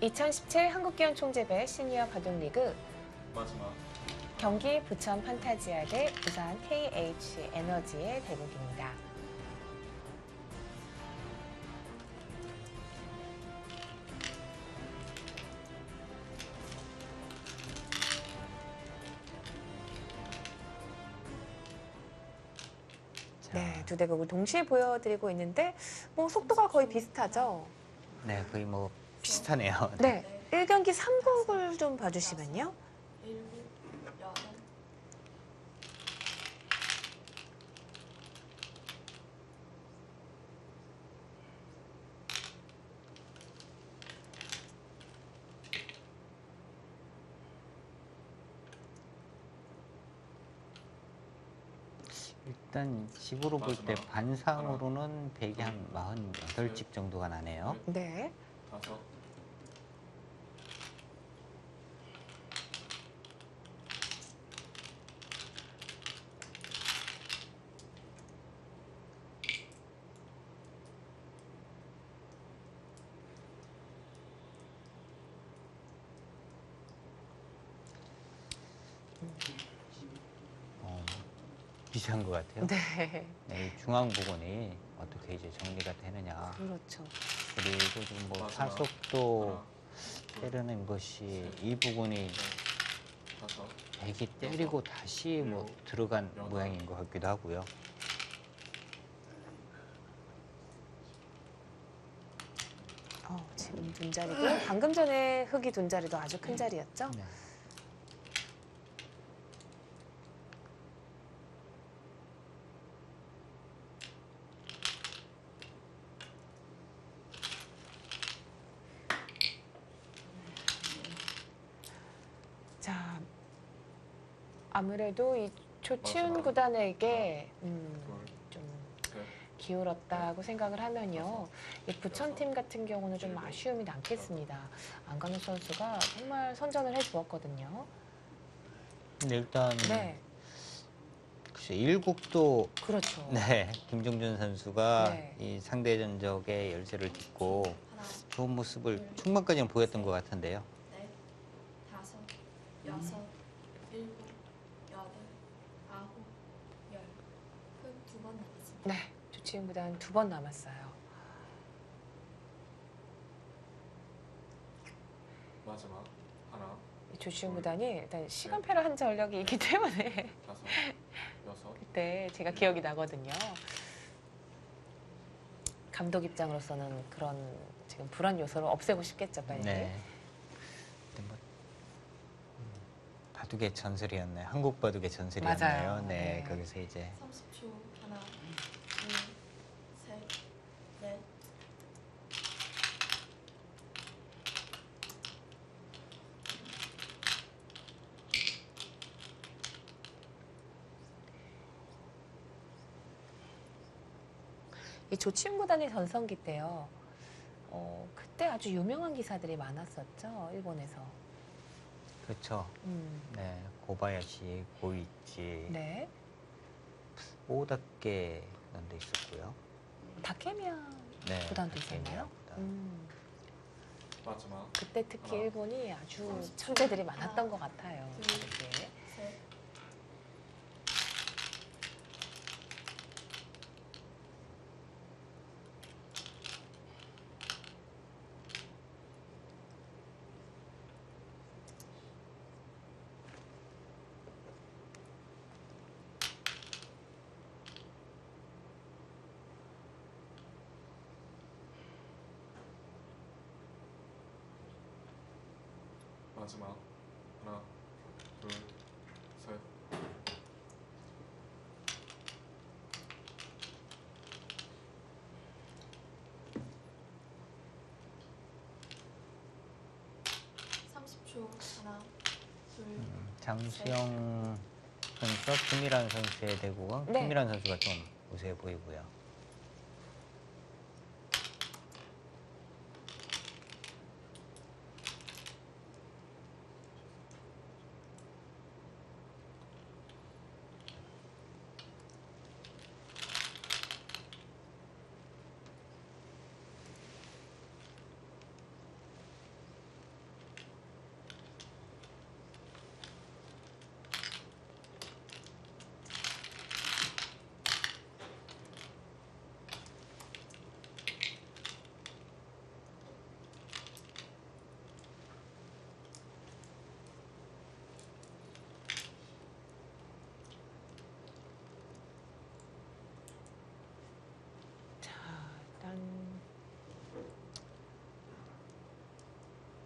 2017 한국기원총재배 시니어 바둑리그 마지막 경기 부천 판타지아 대 부산 KH 에너지의 대국입니다. 네, 두 대국을 동시에 보여드리고 있는데 뭐 속도가 거의 비슷하죠? 네, 거의 뭐 비슷하네요. 네, 1경기 3국을 좀 봐주시면요. 1구, 8. 일단 집으로 볼 때 반상으로는 대개 한 48집 정도가 나네요. 네. 5. 비슷한 것 같아요. 네. 네, 이 중앙 부분이 어떻게 이제 정리가 되느냐. 그렇죠. 그리고 좀 뭐 마지막. 타속도 하나, 때리는 것이 이 부분이 5. 백이 때리고 다시 뭐 들어간 모양인 것 같기도 하고요. 지금 둔 자리고 방금 전에 흑이 둔 자리도 아주 큰 자리였죠? 네. 자, 아무래도 이 조치훈 마지막. 구단에게 둘, 좀 셋. 기울었다고 생각을 하면요. 이 부천팀 같은 경우는 좀 아쉬움이 남겠습니다. 안강현 선수가 정말 선전을 해주었거든요. 근데 일단 네, 글쎄 일국도 그렇죠. 네, 김종준 선수가 네. 이 상대 전적의 열세를 딛고 하나, 좋은 모습을 중반까지는 보였던 것 같은데요. 넷, 5, 6, 7, 8, 9, 10. 흑2번 남았습니다. 네, 조치훈 구단 2번 남았어요. 마지막 하나, 이 조치훈 구단이 일단 시간패를 한 전력이 있기 때문에 5, 6. 그때 제가 기억이 나거든요. 감독 입장으로서는 그런 지금 불안 요소를 없애고 싶겠죠, 빨리. 네. 근데 뭐, 바둑의 전설이었나요? 한국 바둑의 전설이었나요? 맞아요. 네, 네. 거기서 이제 30초. 하나, 둘, 셋, 넷. 이 조치훈 구단의 전성기 때요. 그때 아주 유명한 기사들이 많았었죠, 일본에서. 그렇죠. 네, 고바야시, 고이치, 네. 오다케 그런 데 있었고요. 다케미야 네, 구단도 다케미야 있었나요? 구단. 마지막 그때 특히 하나, 일본이 아주 30초. 천재들이 많았던 것 같아요. 둘. 그때. 셋. 마지막 하나, 둘, 셋. 하나, 둘, 장수영 선수와 김일환 선수의 대국은 네. 김일환 선수가 좀 우세해 보이고요.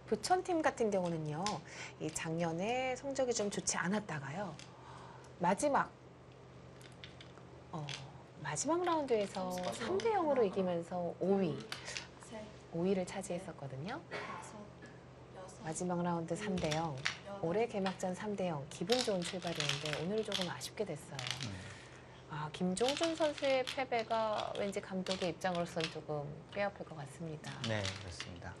부천팀 같은 경우는요, 이 작년에 성적이 좀 좋지 않았다가요, 마지막 라운드에서 3대 0으로 이기면서 5위, 셋, 5위를 차지했었거든요. 다섯, 여섯, 마지막 라운드 3대 0, 여덟, 올해 개막전 3대 0, 기분 좋은 출발이었는데 오늘 조금 아쉽게 됐어요. 김종준 선수의 패배가 왠지 감독의 입장으로서는 조금 뼈아플 것 같습니다. 네, 그렇습니다.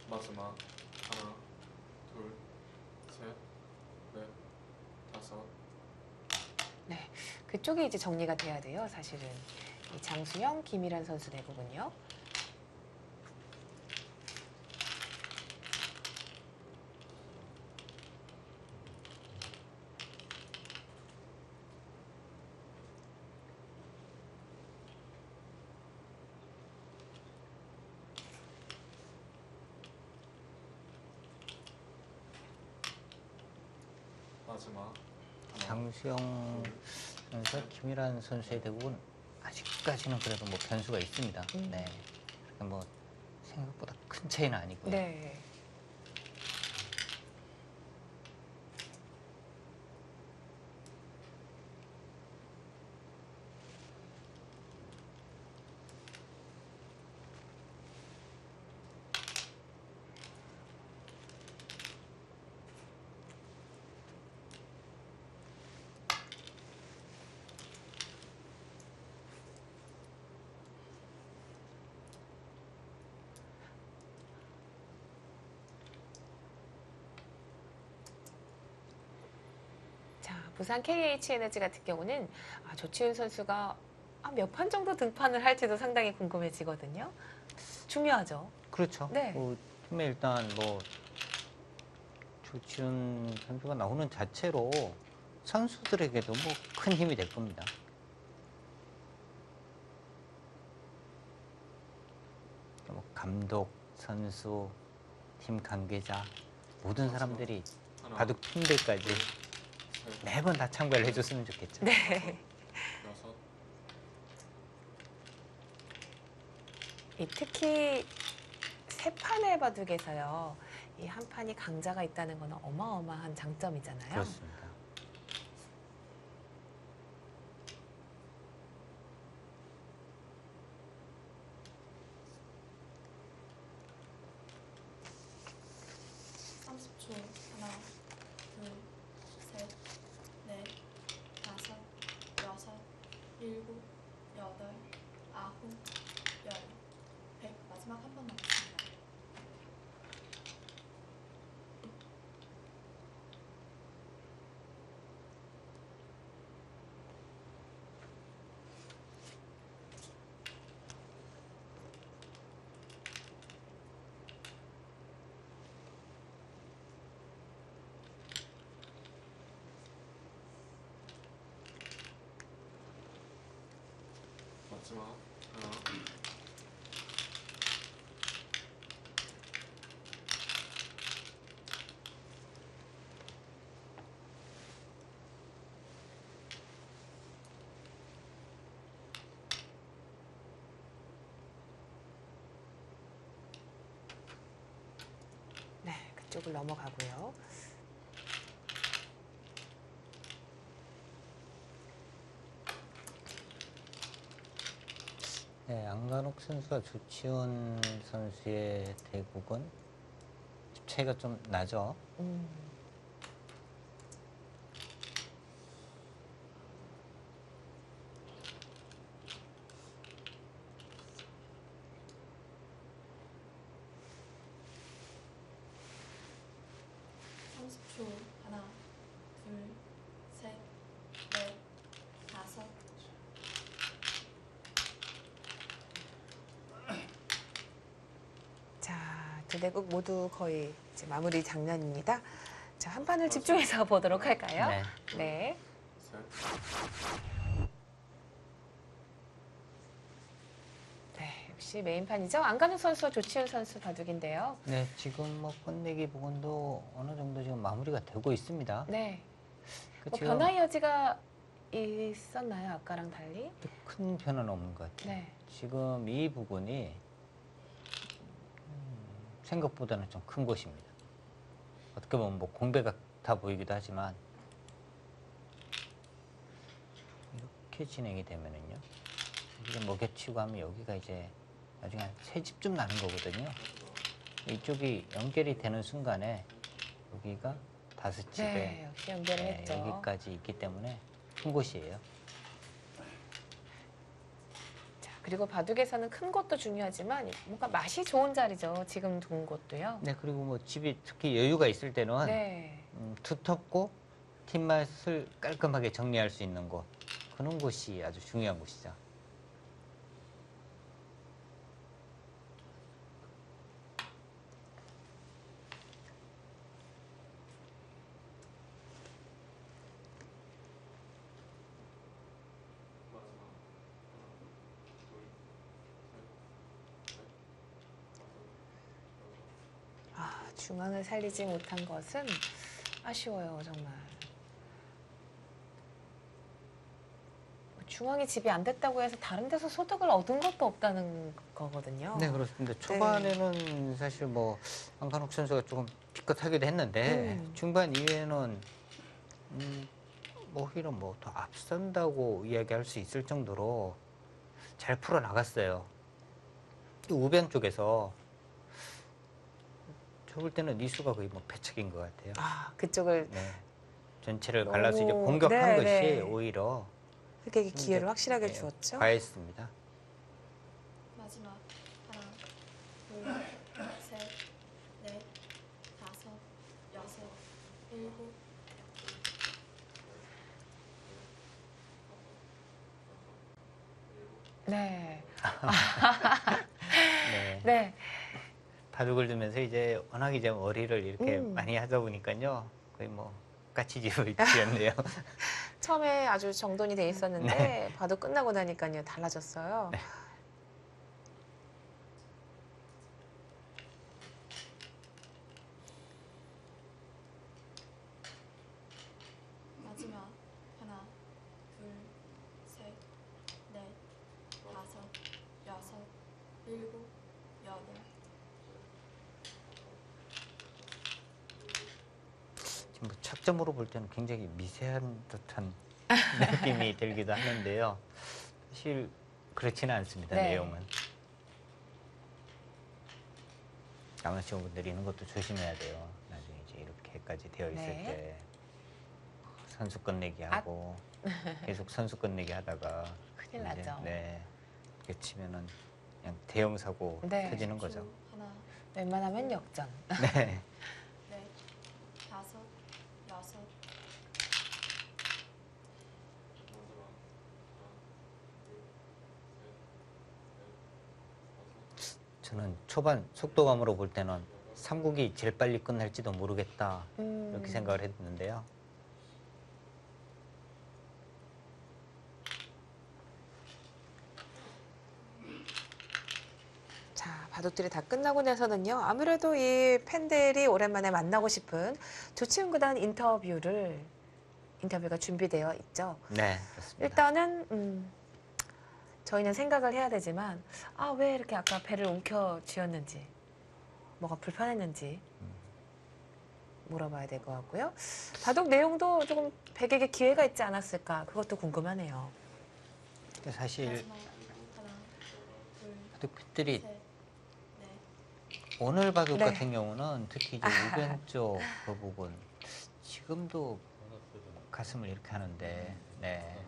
마지막 하나, 둘, 셋, 넷, 다섯. 네, 그쪽이 이제 정리가 돼야 돼요. 사실은 이 장수영, 김일환 선수 대부분요. 마지막 하나, 장수영 선수, 김일환 선수의 대부분 아직까지는 그래도 뭐 변수가 있습니다. 네, 그러니까 뭐 생각보다 큰 차이는 아니고요. 네. 자, 부산 KH 에너지 같은 경우는 조치훈 선수가 몇 판 정도 등판을 할지도 상당히 궁금해지거든요. 중요하죠. 그렇죠. 네. 뭐 팀에 일단 뭐 조치훈 선수가 나오는 자체로 선수들에게도 뭐 큰 힘이 될 겁니다. 뭐 감독, 선수, 팀 관계자 모든 사람들이 하나, 바둑 팀들까지 셋, 매번 다 참가를 해줬으면 좋겠죠. 네. 여섯. 특히 세 판의 바둑에서요, 이 한 판이 강자가 있다는 건 어마어마한 장점이잖아요. 그렇습니다. 초 하나, 둘, 셋, 넷, 다섯, 여섯, 일곱, 여덟, 아홉, 열, 100. 마지막 한 번 남았습니다. 마지막 하나, 네, 그쪽을 넘어가고요. 네, 안간혹 선수와 조치훈 선수의 대국은 차이가 좀 나죠. 음. 초 하나, 둘, 셋, 넷, 다섯. 자, 두 대국 모두 거의 이제 마무리 장면입니다. 자, 한 판을 집중해서 보도록 할까요? 네. 네. 셋. 네, 역시 메인판이죠. 안간욱 선수와 조치훈 선수 바둑인데요. 네, 지금 뭐 끝내기 부분도 어느 정도 지금 마무리가 되고 있습니다. 네. 그 뭐 지금 변화의 여지가 있었나요? 아까랑 달리? 큰 변화는 없는 것 같아요. 네. 지금 이 부분이 생각보다는 좀 큰 곳입니다. 어떻게 보면 뭐 공배 같아 보이기도 하지만 이렇게 진행이 되면은요. 이게 먹여치고 하면 여기가 이제 나중에 한 3집쯤 나는 거거든요. 이쪽이 연결이 되는 순간에 여기가 5집에 네, 역시 연결을 했죠. 여기까지 있기 때문에 큰 곳이에요. 자, 그리고 바둑에서는 큰 곳도 중요하지만 뭔가 맛이 좋은 자리죠. 지금 둔 곳도요. 네, 그리고 뭐 집이 특히 여유가 있을 때는 네. 두텁고 뒷맛을 깔끔하게 정리할 수 있는 곳, 그런 곳이 아주 중요한 곳이죠. 아, 중앙을 살리지 못한 것은 아쉬워요, 정말. 중앙이 집이 안 됐다고 해서 다른 데서 소득을 얻은 것도 없다는 거거든요. 네, 그렇습니다. 초반에는 사실 뭐 안간욱 선수가 조금 기껏하기도 했는데 중반 이후에는 오히려 뭐 더 앞선다고 이야기할 수 있을 정도로 잘 풀어 나갔어요. 우변 쪽에서 저 볼 때는 니수가 거의 뭐 패착인 것 같아요. 아, 그쪽을 네. 전체를 갈라서 이제 오, 공격한 네, 것이 네. 오히려 흑에게 기회를 확실하게 네, 주었죠. 과했습니다. 마지막 하나, 둘, 셋, 넷, 다섯, 여섯, 일곱. 네. 네. 네. 바둑을 두면서 이제 워낙 이제 머리를 이렇게 많이 하다 보니까요. 거의 뭐 까치집을 지었네요. 처음에 아주 정돈이 돼 있었는데 네. 바둑 끝나고 나니까요 달라졌어요. 네. 마지막 하나, 둘, 셋, 넷, 다섯, 여섯, 일곱, 여덟. 지금 뭐 착점으로 볼 때는 굉장히 미세한 듯한 느낌이 들기도 하는데요. 사실 그렇지는 않습니다. 네. 내용은. 아마추어 분들이 이런 것도 조심해야 돼요. 나중에 이제 이렇게까지 되어 있을 네. 때 선수 끝내기 하고 계속 선수 끝내기 하다가 큰일 이제, 나죠. 네. 이렇게 치면은 그냥 대형 사고 네. 터지는 거죠. 하나, 웬만하면 역전. 네. 넷, 다섯, 여섯. 저는 초반 속도감으로 볼 때는 3국이 제일 빨리 끝날지도 모르겠다 이렇게 생각을 했는데요. 자, 바둑들이 다 끝나고 나서는요. 아무래도 이 팬들이 오랜만에 만나고 싶은 조치훈 구단 인터뷰가 준비되어 있죠. 네, 그렇습니다. 일단은 저희는 생각을 해야 되지만 아, 왜 이렇게 아까 배를 움켜쥐었는지 뭐가 불편했는지 물어봐야 될 것 같고요. 바둑 내용도 조금 백에게 기회가 있지 않았을까 그것도 궁금하네요. 근데 사실 마지막 하나, 둘, 바둑 팬들이 셋, 넷. 오늘 바둑 네. 같은 경우는 특히 이제 우변 쪽 그 부분 지금도 가슴을 이렇게 하는데 네.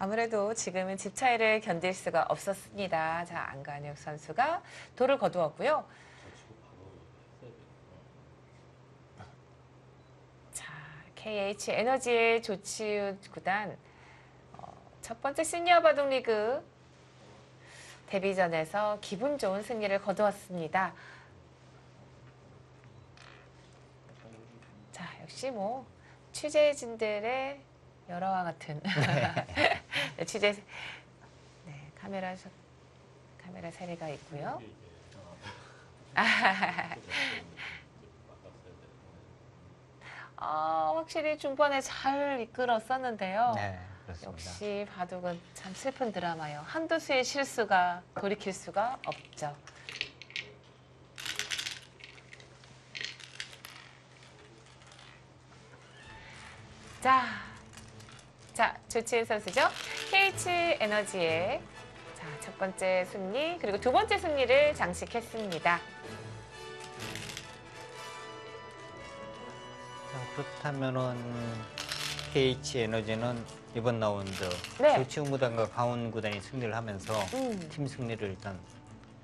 아무래도 지금은 집 차이를 견딜 수가 없었습니다. 자, 안간욱 선수가 돌을 거두었고요. 자, KH 에너지의 조치훈 구단 첫 번째 시니어 바둑 리그 데뷔전에서 기분 좋은 승리를 거두었습니다. 역시 뭐 취재진들의 열화와 같은 취재 네, 카메라 세례가 있고요. 확실히 중반에 잘 이끌었었는데요. 네, 그렇습니다. 역시 바둑은 참 슬픈 드라마요. 한두 수의 실수가 돌이킬 수가 없죠. 자, 조치은 선수죠. KH 에너지의 첫 번째 승리 그리고 두 번째 승리를 장식했습니다. 그렇다면은 KH 에너지는 이번 라운드 네. 조치웅 구단과 강원 구단이 승리를 하면서 팀 승리를 일단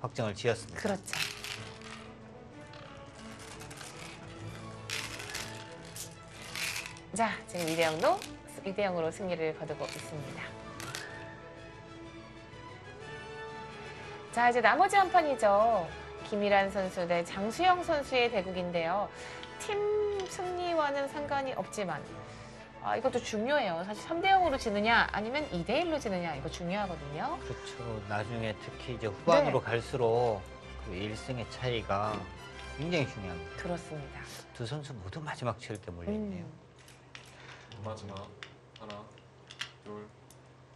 확정을 지었습니다. 그렇죠. 자, 지금 2대 0으로 승리를 거두고 있습니다. 자, 이제 나머지 한 판이죠. 김일환 선수 대 장수영 선수의 대국인데요. 팀 승리와는 상관이 없지만 이것도 중요해요. 사실 3대 0으로 지느냐 아니면 2대 1로 지느냐 이거 중요하거든요. 그렇죠. 나중에 특히 이제 후반으로 네. 갈수록 그 1승의 차이가 굉장히 중요합니다. 그렇습니다. 두 선수 모두 마지막 치열게 몰려있네요. 마지막 하나, 둘,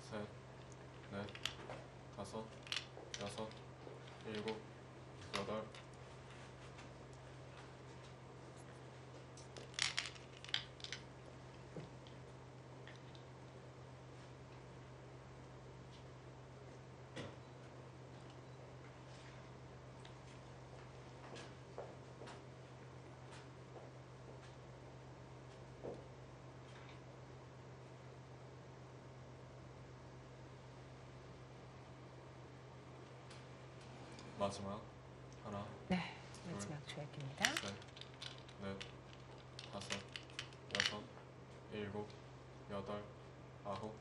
셋, 넷, 다섯, 여섯, 일곱, 여덟. 마지막 하나, 네, 마지막 조약입니다. 셋, 넷, 다섯, 여섯, 일곱, 여덟, 아홉.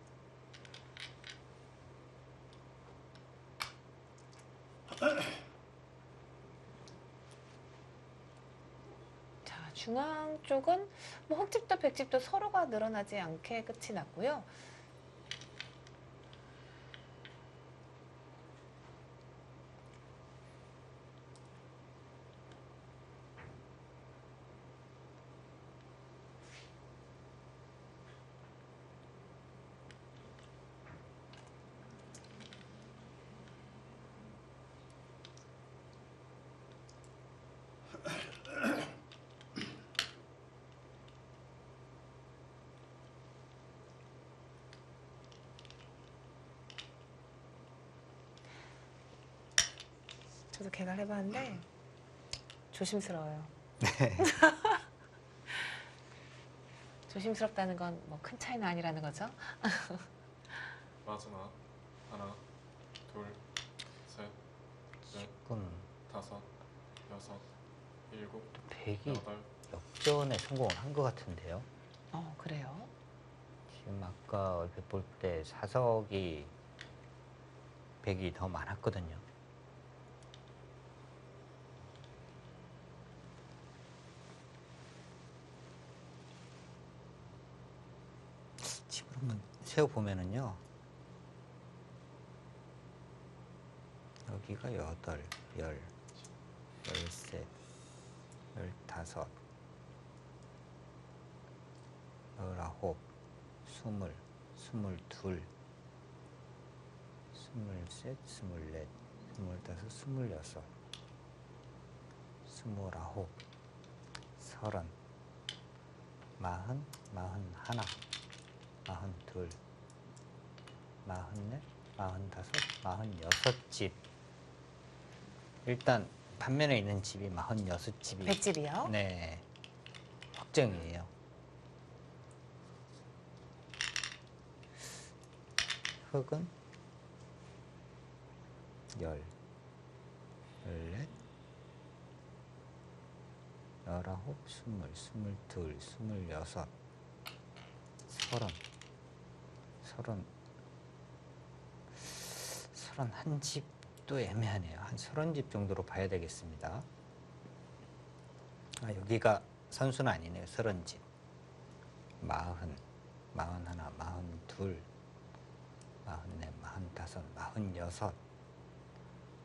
자, 중앙 쪽은 뭐 흑집도 백집도 서로가 늘어나지 않게 끝이 났고요. 저도 개발해봤는데 조심스러워요. 조심스럽다는 건 뭐 큰 차이는 아니라는 거죠. 마지막 하나, 둘, 셋, 넷, 지금 다섯, 여섯, 일곱, 백이 여덟. 역전에 성공을 한 것 같은데요. 그래요? 지금 아까 얼핏 볼 때 사석이 백이 더 많았거든요. 집을 한번 세어보면은요. 여기가 8, 10, 13, 15, 19, 20, 22, 23, 24, 25, 26, 29, 30, 40, 41, 42, 44, 45, 46집. 일단 반면에 있는 집이 46집이 백집이요? 네, 확정이에요. 흑은 10, 14, 19, 20, 22, 26, 30, 31집도 애매하네요. 한 30집 정도로 봐야 되겠습니다. 여기가 선수는 아니네요. 30집. 마흔, 마흔하나, 마흔둘, 마흔넷, 마흔다섯, 마흔여섯,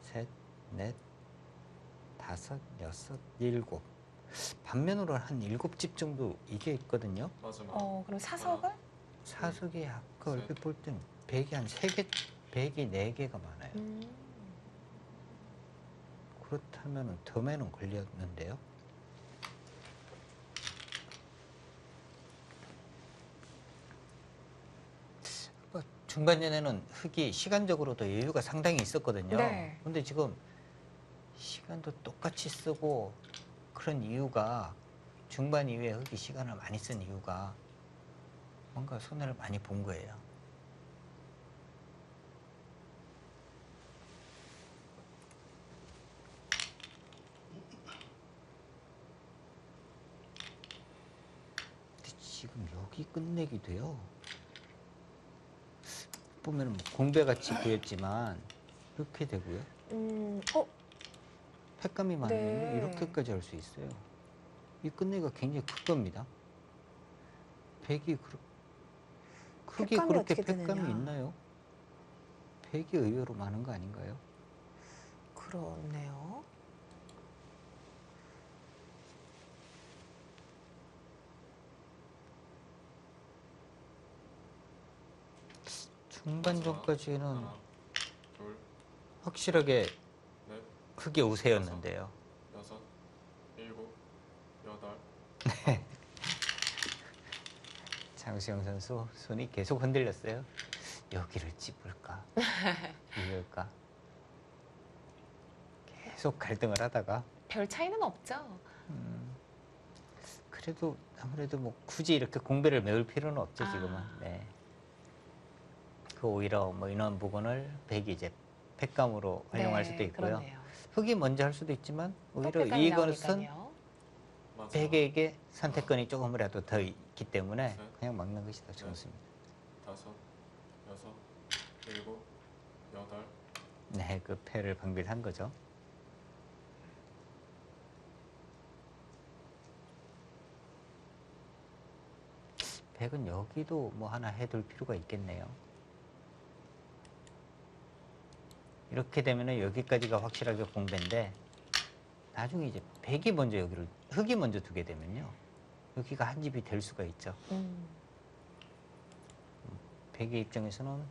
셋, 넷, 다섯, 여섯, 일곱. 반면으로 한 7집 정도 이게 있거든요. 맞아. 그럼 사석을? 사석이 아까 얼핏 볼 땐 백이 한 3개, 백이 4개가 많아요. 그렇다면 덤에는 걸렸는데요. 중반전에는 흙이 시간적으로도 여유가 상당히 있었거든요. 네. 근데 지금 시간도 똑같이 쓰고 그런 이유가 중반 이후에 흙이 시간을 많이 쓴 이유가 뭔가 손해를 많이 본 거예요. 근데 지금 여기 끝내기 돼요. 보면 뭐 공배같이 보였지만 이렇게 되고요. 팩감이 많으면 네. 이렇게까지 할 수 있어요. 이 끝내기가 굉장히 큰 겁니다. 백이 흙이 팩감이 그렇게 어떻게 팩감이 되느냐. 있나요? 백이 의외로 많은 거 아닌가요? 그렇네요. 중반전까지는 하나, 둘, 확실하게 넷, 흙의 우세였는데요. 여섯, 일곱, 여덟. 장수영 선수 손이 계속 흔들렸어요. 여기를 찝을까? 이럴까? 계속 갈등을 하다가 별 차이는 없죠. 그래도 아무래도 뭐 굳이 이렇게 공배를 메울 필요는 없죠 지금은. 네. 그 오히려 뭐 이런 부분을 백이 이제 팩감으로 활용할 수도 있고요. 그렇네요. 흙이 먼저 할 수도 있지만 또 오히려 팩감이 이것은 나오니까요. 맞아. 백에게 선택권이 조금이라도 더 있기 때문에 네. 그냥 막는 것이 더 좋습니다. 다섯, 여섯, 일곱, 여덟. 네, 그 패를 방불한 거죠. 백은 여기도 뭐 하나 해둘 필요가 있겠네요. 이렇게 되면은 여기까지가 확실하게 공배인데 나중에 이제 백이 먼저 여기를 흙이 먼저 두게 되면요 여기가 한 집이 될 수가 있죠. 백의 입장에서는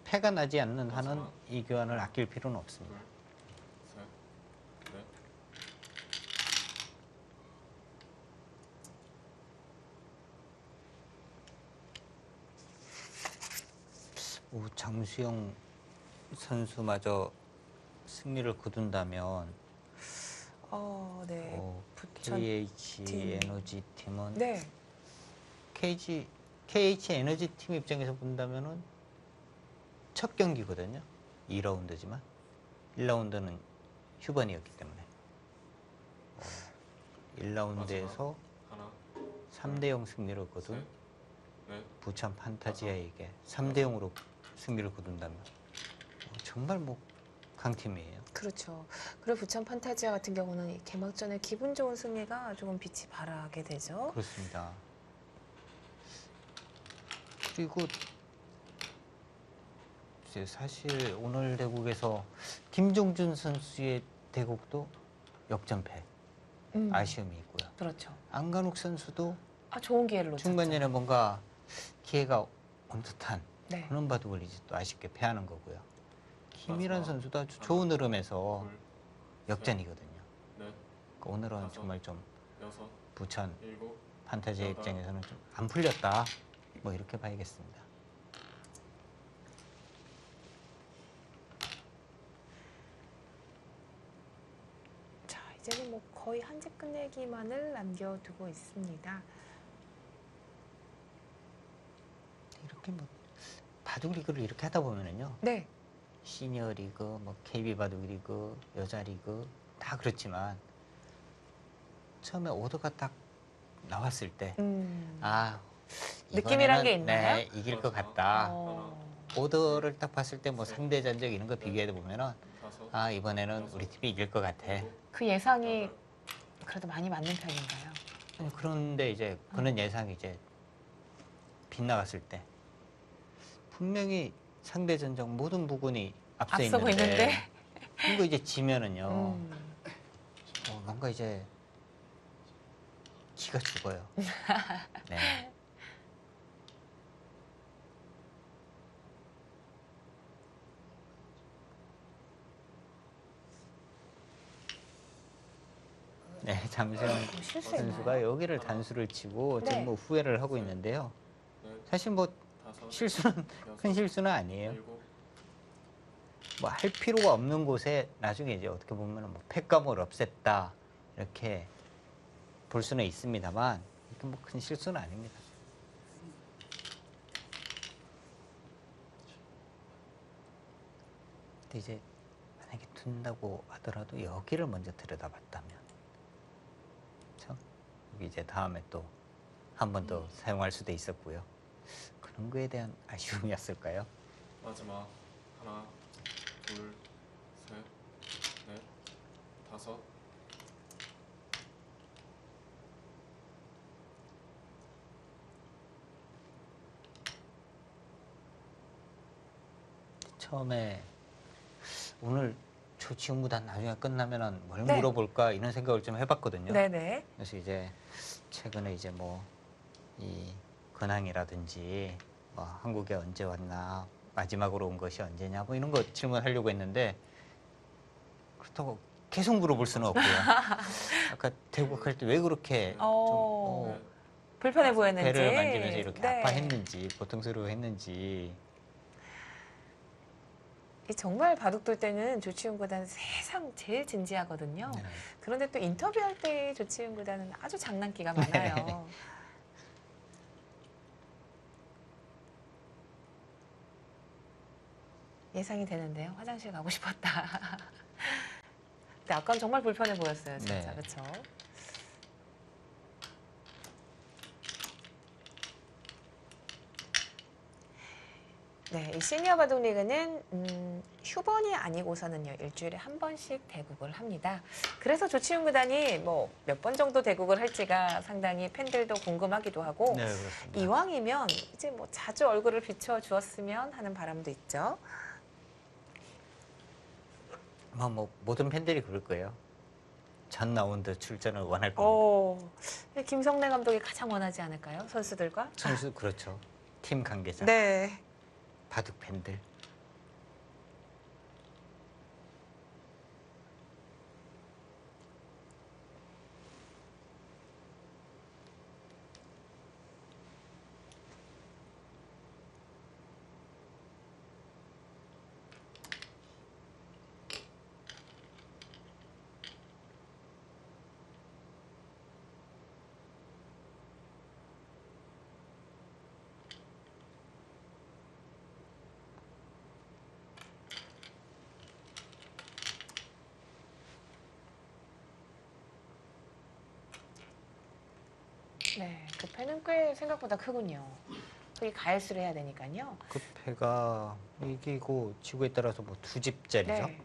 패가 나지 않는 한은 이 교환을 아낄 필요는 없습니다. 둘, 셋, 넷. 오, 장수영 선수마저 승리를 거둔다면 네. 부천 KH 팀. 에너지 팀은 네. KH 에너지 팀 입장에서 본다면은 첫 경기거든요. 2라운드지만 1라운드는 휴번이었기 때문에 1라운드에서 하나, 3대0 승리를 거둔 셋, 넷. 부천 판타지아에게 3대0으로 승리를 거둔다면 정말 뭐 강팀이에요. 그렇죠. 그리고 부천 판타지아 같은 경우는 이 개막전에 기분 좋은 승리가 조금 빛이 발하게 되죠. 그렇습니다. 그리고 이제 사실 오늘 대국에서 김종준 선수의 대국도 역전패 아쉬움이 있고요. 그렇죠. 안간욱 선수도 좋은 기회를 놓쳤죠. 중반전에 뭔가 기회가 온 듯한 네. 그런 바둑을 이제 또 아쉽게 패하는 거고요. 김일환 맞아. 선수도 아주 좋은 흐름에서 둘, 역전이거든요. 넷, 그러니까 오늘은 다섯. 정말 좀 여섯, 부천 일곱. 판타지아 여덟. 입장에서는 좀 안 풀렸다. 뭐 이렇게 봐야겠습니다. 자, 이제는 뭐 거의 한 집 끝내기만을 남겨두고 있습니다. 이렇게 뭐 바둑 리그를 이렇게 하다 보면은요. 네. 시니어 리그, 뭐 KB 바둑 리그, 여자 리그 다 그렇지만 처음에 오더가 딱 나왔을 때 아, 느낌이란 게 이번에는 있나요? 네, 이길 것 같다. 어, 오더를 딱 봤을 때 뭐 상대 전적 이런 거 비교해 보면은 다섯, 아, 이번에는 우리 팀이 이길 것 같아. 일곱, 그 예상이 그래도 많이 맞는 편인가요? 아니, 그런데 이제 그런 예상이 이제 빗나갔을 때 분명히 상대 전적 모든 부분이 앞서 앞서고 있는데 있는데. 이거 이제 지면은요 음. 뭔가 이제 기가 죽어요. 네. 네, 장수영 실수했나요? 선수가 여기를 단수를 치고 네. 지금 뭐 후회를 하고 있는데요. 넷, 사실 뭐 다섯, 실수는 여섯, 큰 실수는 아니에요. 일곱, 뭐 할 필요가 없는 곳에 나중에 이제 어떻게 보면 뭐 팩감을 없앴다 이렇게 볼 수는 있습니다만 이게 뭐 큰 실수는 아닙니다. 근데 이제 만약에 둔다고 하더라도 여기를 먼저 들여다봤다면, 그렇죠? 여기 이제 다음에 또 한 번 더 사용할 수도 있었고요. 그런 거에 대한 아쉬움이었을까요? 마지막 하나, 둘, 셋, 넷, 다섯, 처음에 오늘 조치훈 구단 나중에 끝나면은 뭘 네. 물어볼까 이런 생각을 좀 해봤거든요. 네네. 그래서 이제 최근에 이제 뭐 이 근황이라든지 뭐 한국에 언제 왔나 마지막으로 온 것이 언제냐 뭐 이런 거 질문하려고 했는데 그렇다고 계속 물어볼 수는 없고요. 아까 대국할 때 왜 그렇게 어, 좀 불편해 보였는지. 배를 만지면서 이렇게 네. 아파했는지 고통스러워했는지. 이 정말 바둑 둘 때는 조치훈 구단은 세상 제일 진지하거든요. 네. 그런데 또 인터뷰할 때 조치훈 구단은 아주 장난기가 많아요. 예상이 되는데요. 화장실 가고 싶었다. 근데 아까는 정말 불편해 보였어요. 진짜. 네. 그렇죠? 네, 이 시니어 바둑 리그는 휴번이 아니고서는요 일주일에 한 번씩 대국을 합니다. 그래서 조치훈 구단이 뭐 몇 번 정도 대국을 할지가 상당히 팬들도 궁금하기도 하고 네, 그렇습니다. 이왕이면 이제 뭐 자주 얼굴을 비춰 주었으면 하는 바람도 있죠. 뭐 모든 팬들이 그럴 거예요. 전 라운드 출전을 원할 겁니다. 오, 김성래 감독이 가장 원하지 않을까요? 선수들과? 선수 그렇죠. 팀 관계자, 네. 바둑 팬들. 네, 그 패는 꽤 생각보다 크군요. 거기 가열수를 해야 되니까요. 그 패가 이기고 지구에 따라서 뭐 2집짜리죠. 네.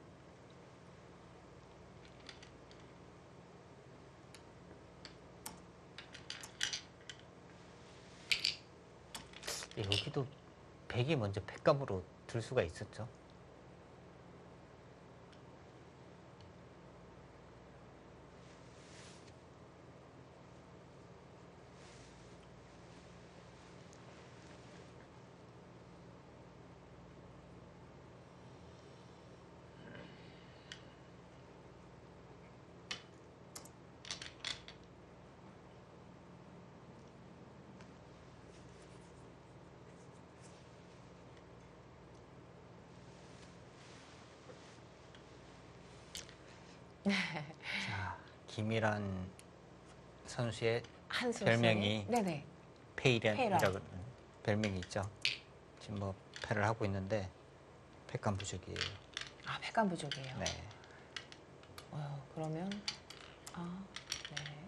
여기도 100이 먼저 패감으로 들 수가 있었죠. 자, 김일환 선수의 한수 별명이 네네. 페이련이라고 별명이 있죠. 지금 뭐 패를 하고 있는데 패감 부족이에요. 아, 패감 부족이에요. 네. 그러면 네.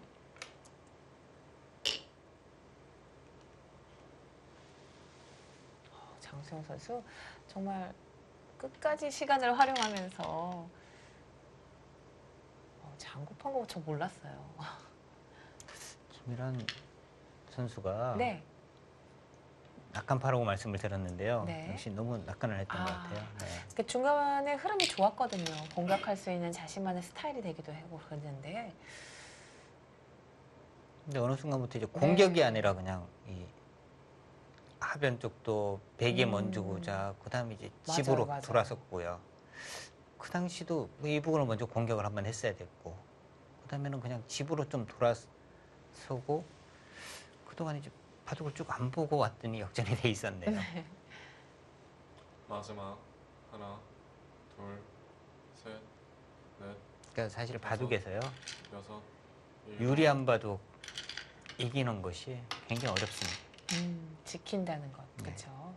장수영 선수 정말 끝까지 시간을 활용하면서 장구판 거 저 몰랐어요. 김일환 선수가 네. 낙한파라고 말씀을 드렸는데요. 네. 역시 너무 낙한을 했던 것 같아요. 네. 그 중간에 흐름이 좋았거든요. 공격할 수 있는 자신만의 스타일이 되기도 하고 그랬는데 근데 어느 순간부터 이제 네. 공격이 아니라 그냥 이 하변 쪽도 베개 음. 먼저 보자. 그다음에 이제 맞아요, 집으로 맞아요. 돌아섰고요. 그 당시도 이 부분을 먼저 공격을 한번 했어야 됐고, 그다음에는 그냥 집으로 좀 돌아서고 그동안 이제 바둑을 쭉 안 보고 왔더니 역전이 돼 있었네요. 마지막 하나, 둘, 셋, 넷, 그러니까 사실 바둑에서요 여섯, 일곱, 유리한 바둑 이기는 것이 굉장히 어렵습니다. 지킨다는 것, 네. 그렇죠.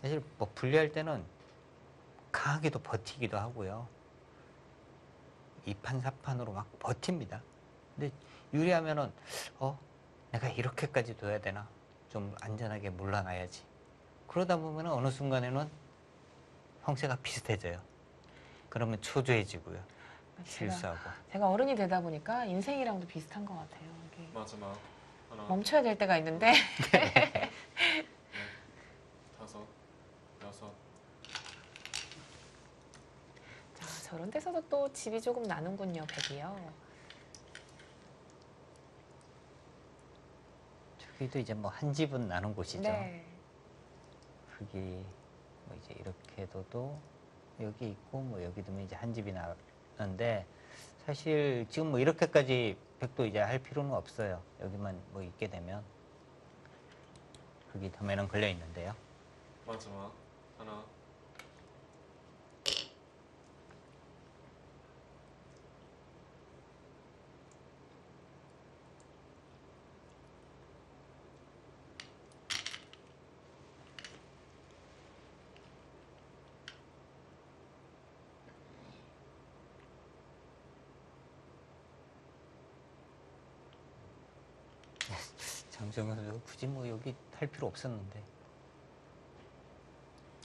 사실 뭐 불리할 때는 강하게도 버티기도 하고요. 2판, 4판으로 막 버팁니다. 근데 유리하면은 내가 이렇게까지 둬야 되나? 좀 안전하게 물러나야지. 그러다 보면 어느 순간에는 형세가 비슷해져요. 그러면 초조해지고요. 실수하고. 제가 어른이 되다 보니까 인생이랑도 비슷한 것 같아요. 이게 마지막 하나, 멈춰야 될 때가 있는데 넷, 다섯, 여섯, 자, 저런 데서도 또 집이 조금 나는군요, 백이요. 저기도 이제 뭐 한 집은 나는 곳이죠. 네. 흙이 뭐 이제 이렇게 둬도 여기 있고 뭐 여기 두면 이제 한 집이 나는데 사실 지금 뭐 이렇게까지 백도 이제 할 필요는 없어요. 여기만 뭐 있게 되면 흙이 덤에는 걸려 있는데요. 마지막 하나, 장정현 선수 굳이 뭐 여기 할 필요 없었는데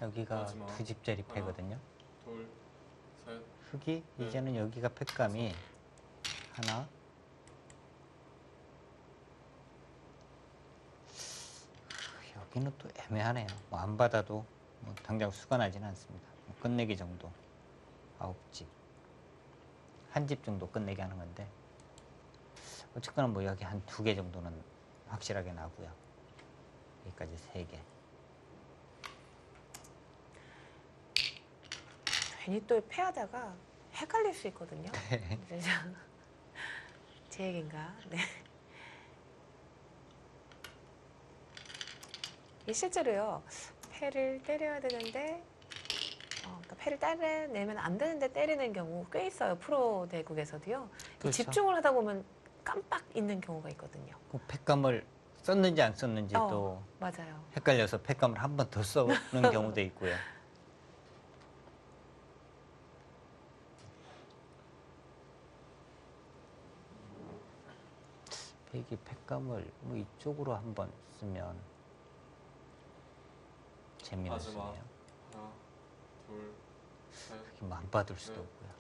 여기가 마지막. 두 집짜리 하나. 패거든요. 둘, 셋, 흙이 네. 이제는 여기가 팩감이 하나 여기는 또 애매하네요. 뭐 안 받아도 뭐 당장 수가 나지는 않습니다. 뭐 끝내기 정도 9집 한 집 정도 끝내기 하는 건데 어쨌거나 뭐 여기 한 2개 정도는 확실하게 나고요. 여기까지 3개. 괜히 또 패하다가 헷갈릴 수 있거든요. 그래서 제 얘기인가? 네. 이게 실제로요. 패를 때려야 되는데 그러니까 패를 때려내면 안 되는데 때리는 경우 꽤 있어요. 프로 대국에서도요. 이 그렇죠. 집중을 하다 보면 깜빡 있는 경우가 있거든요. 그 팩감을 썼는지 안 썼는지 또 맞아요. 헷갈려서 팩감을 한 번 더 써는 경우도 있고요. 백이 팩감을 뭐 이쪽으로 한번 쓰면 재미는 마지막. 쓰네요. 하나, 둘, 셋, 이렇게 뭐안 받을 수도 네. 없고요.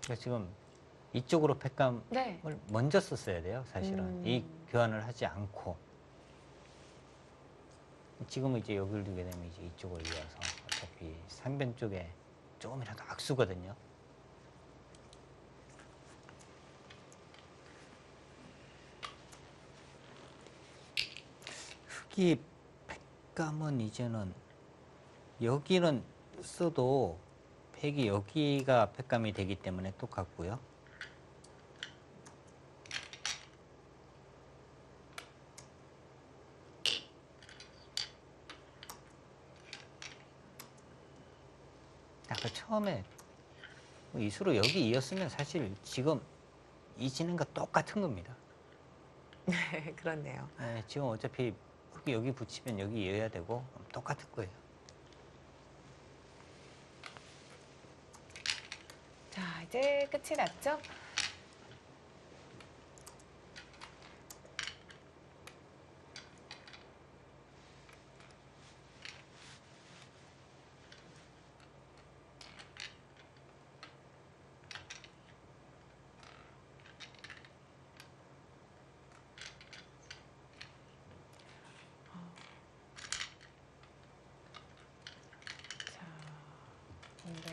그래서 지금 이쪽으로 팩감을 네. 먼저 썼어야 돼요, 사실은. 이 교환을 하지 않고. 지금은 이제 여기를 두게 되면 이제 이쪽을 이어서 어차피 상변 쪽에 조금이라도 악수거든요. 흙이 팩감은 이제는 여기는 써도 백이 여기가 팩감이 되기 때문에 똑같고요. 아까 처음에 이 수로 여기 이었으면 사실 지금 이 진행과 똑같은 겁니다. 네, 그렇네요. 네, 지금 어차피 흙이 여기 붙이면 여기 이어야 되고 똑같을 거예요. 자, 이제 끝이 났죠?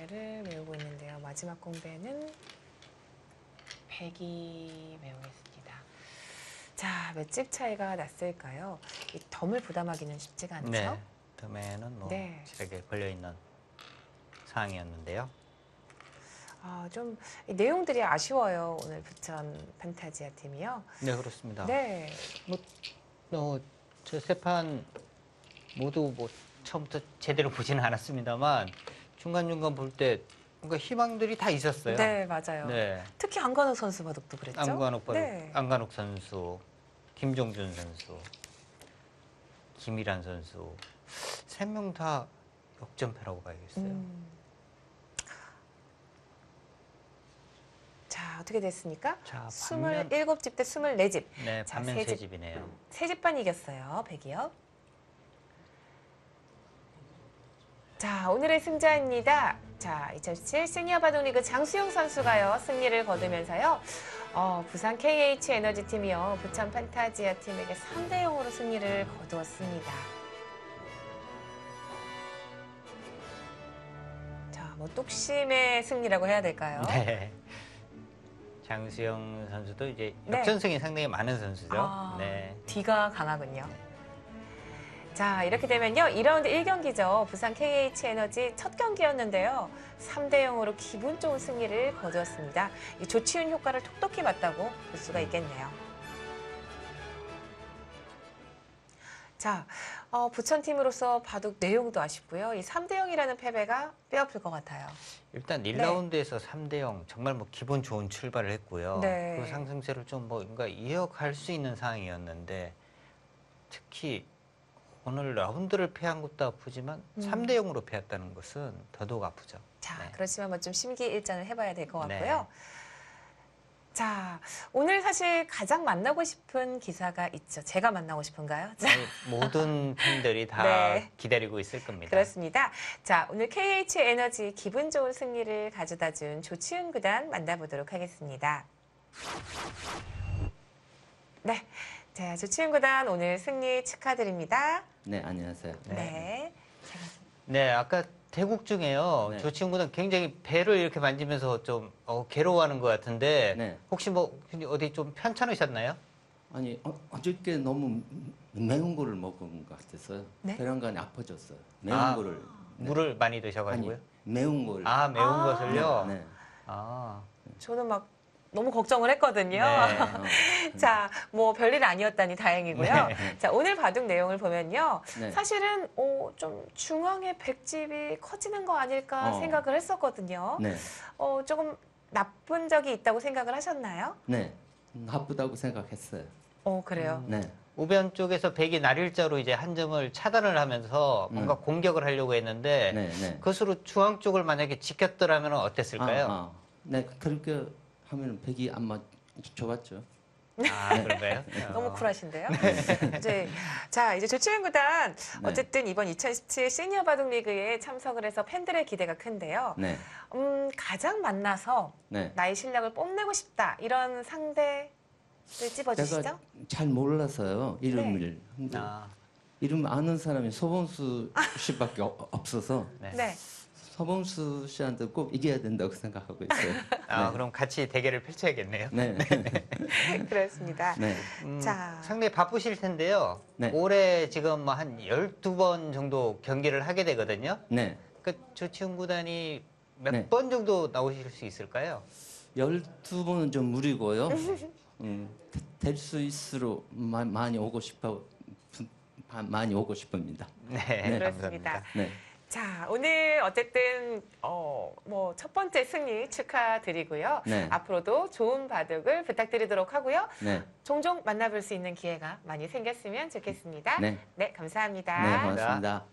공배를 메우고 있는데요. 마지막 공배는 100이 메우겠습니다. 자, 몇 집 차이가 났을까요? 이 덤을 부담하기는 쉽지가 않죠? 네. 덤에는 뭐 네. 실하게 걸려 있는 상황이었는데요. 좀 이 내용들이 아쉬워요. 오늘 부천 판타지아 팀이요. 네, 그렇습니다. 네. 저 세 판 모두 뭐 처음부터 제대로 보지는 않았습니다만 중간중간 볼 때 뭔가 희망들이 다 있었어요. 네, 맞아요. 네. 특히 안관욱 선수 바둑도 그랬죠? 네. 안간욱 선수, 김종준 선수, 김일환 선수 3명 다 역전패라고 봐야겠어요. 자, 어떻게 됐습니까? 자, 반면 27집 대 24집. 네, 자, 반면 세 세 집. 집이네요. 세 집반 이겼어요. 백이요. 자, 오늘의 승자입니다. 자, 2017 시니어 바둑리그 장수영 선수가요. 승리를 거두면서요. 부산 KH 에너지 팀이요. 부천 판타지아 팀에게 3대 0으로 승리를 거두었습니다. 자, 뭐 뚝심의 승리라고 해야 될까요? 네. 장수영 선수도 이제 네. 역전승이 상당히 많은 선수죠. 아, 네. 뒤가 강하군요. 자, 이렇게 되면요. 2라운드 1경기죠. 부산 KH 에너지 첫 경기였는데요. 3대 0으로 기분 좋은 승리를 거두었습니다. 이 조치훈 효과를 톡톡히 봤다고 볼 수가 있겠네요. 자, 부천팀으로서 바둑 내용도 아쉽고요. 이 3대 0이라는 패배가 뼈아플 것 같아요. 일단 1라운드에서 3대 0 정말 뭐 기분 좋은 출발을 했고요. 네. 그 상승세를 좀 뭔가 이어갈 수 있는 상황이었는데 특히 오늘 라운드를 패한 것도 아프지만 3대 0으로 패했다는 것은 더더욱 아프죠. 자, 네. 그렇지만 뭐 좀 심기일전을 해봐야 될 것 네. 같고요. 자, 오늘 사실 가장 만나고 싶은 기사가 있죠. 제가 만나고 싶은가요? 자, 아니, 모든 팬들이 다 네. 기다리고 있을 겁니다. 그렇습니다. 자, 오늘 KH 에너지 기분 좋은 승리를 가져다 준 조치훈 구단 만나보도록 하겠습니다. 네. 자, 조치훈 구단 오늘 승리 축하드립니다. 네, 안녕하세요. 네. 네, 아까 대국 중에요. 네. 조 친구는 굉장히 배를 이렇게 만지면서 좀 괴로워하는 것 같은데 네. 혹시 뭐 어디 좀 편찮으셨나요? 아니, 어저께 너무 매운 거를 먹은 것 같아서요. 네? 혈관이 아파졌어요. 매운 아, 거를. 네. 물을 많이 드셔가지고요. 아니, 매운 거를. 아, 매운 아. 것을요? 네. 아, 저는 막 너무 걱정을 했거든요. 네. 자, 뭐 별일 아니었다니 다행이고요. 네. 자, 오늘 바둑 내용을 보면요. 네. 사실은 좀 중앙의 백집이 커지는 거 아닐까 어. 생각을 했었거든요. 네. 조금 나쁜 적이 있다고 생각을 하셨나요? 네. 나쁘다고 생각했어요. 그래요. 네. 우변 쪽에서 백이 날일자로 이제 한 점을 차단을 하면서 뭔가 공격을 하려고 했는데 네, 네. 그것으로 중앙 쪽을 만약에 지켰더라면 어땠을까요? 네, 그렇게 하면 백이 아마 좋았죠. 아, 그런가요? 너무 어. 쿨하신데요. 이제 조치훈 구단 네. 어쨌든 이번 2017 시니어 바둑 리그에 참석을 해서 팬들의 기대가 큰데요. 네. 가장 만나서 네. 나의 실력을 뽐내고 싶다 이런 상대를 찝어주시죠. 제가 잘 몰라서요, 이름을. 근데 아, 이름 아는 사람이 소범수 씨밖에 없어서 네. 네. 서범수 씨한테 꼭 이겨야 된다고 생각하고 있어요. 아, 네. 그럼 같이 대결을 펼쳐야겠네요. 네. 그렇습니다. 네. 자. 상당히 바쁘실 텐데요. 네. 올해 지금 뭐 한 12번 정도 경기를 하게 되거든요. 네. 그 조치훈 구단이 몇 네. 번 정도 나오실 수 있을까요? 12번은 좀 무리고요. 될 수 있을수록 많이 오고 싶습니다. 네, 네. 그렇습니다. 감사합니다. 네. 자, 오늘 어쨌든 뭐 첫 번째 승리 축하드리고요. 네. 앞으로도 좋은 바둑을 부탁드리도록 하고요. 네. 종종 만나볼 수 있는 기회가 많이 생겼으면 좋겠습니다. 네. 네, 감사합니다. 네, 고맙습니다.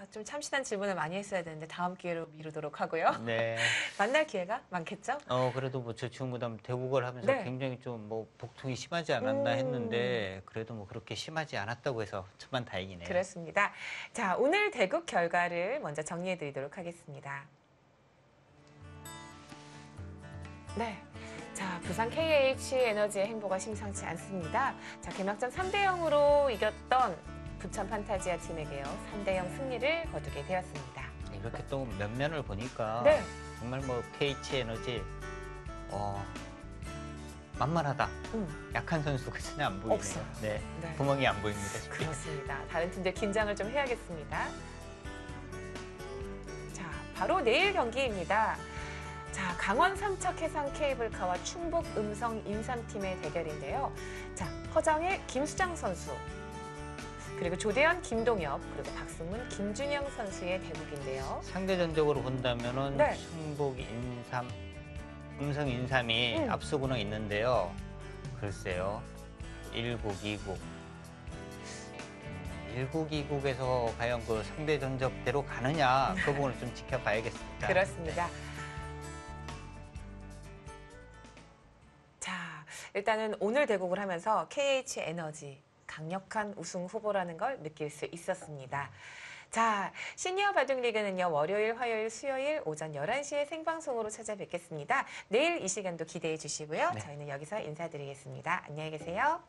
좀 참신한 질문을 많이 했어야 되는데 다음 기회로 미루도록 하고요. 네. 만날 기회가 많겠죠? 그래도 뭐 조치훈 구단 대국을 하면서 네. 굉장히 좀 뭐 복통이 심하지 않았나 했는데 그래도 뭐 그렇게 심하지 않았다고 해서 천만 다행이네요. 그렇습니다. 자, 오늘 대국 결과를 먼저 정리해 드리도록 하겠습니다. 네. 자, 부산 KH 에너지의 행보가 심상치 않습니다. 자, 개막전 3대 0으로 이겼던 부천 판타지아 팀에게요 3대0 승리를 거두게 되었습니다. 이렇게 또 면면을 보니까 네. 정말 뭐 KH 에너지 만만하다. 약한 선수가 전혀 안 보이네요. 없어요. 네, 네. 구멍이 안 보입니다. 쉽게. 그렇습니다. 다른 팀들 긴장을 좀 해야겠습니다. 자, 바로 내일 경기입니다. 자, 강원 삼척 해상 케이블카와 충북 음성 인삼팀의 대결인데요. 자, 허정의 김수장 선수, 그리고 조대현, 김동엽, 그리고 박승문, 김준영 선수의 대국인데요. 상대전적으로 본다면은 네. 충북 인삼, 음성 인삼이 앞서고는 있는데요. 글쎄요, 1국, 2국. 1국, 2국에서 과연 그 상대 전적대로 가느냐 그 부분을 좀 지켜봐야겠습니다. 그렇습니다. 자, 일단은 오늘 대국을 하면서 KH 에너지 강력한 우승 후보라는 걸 느낄 수 있었습니다. 자, 시니어 바둑리그는요, 월요일, 화요일, 수요일 오전 11시에 생방송으로 찾아뵙겠습니다. 내일 이 시간도 기대해 주시고요. 네. 저희는 여기서 인사드리겠습니다. 안녕히 계세요.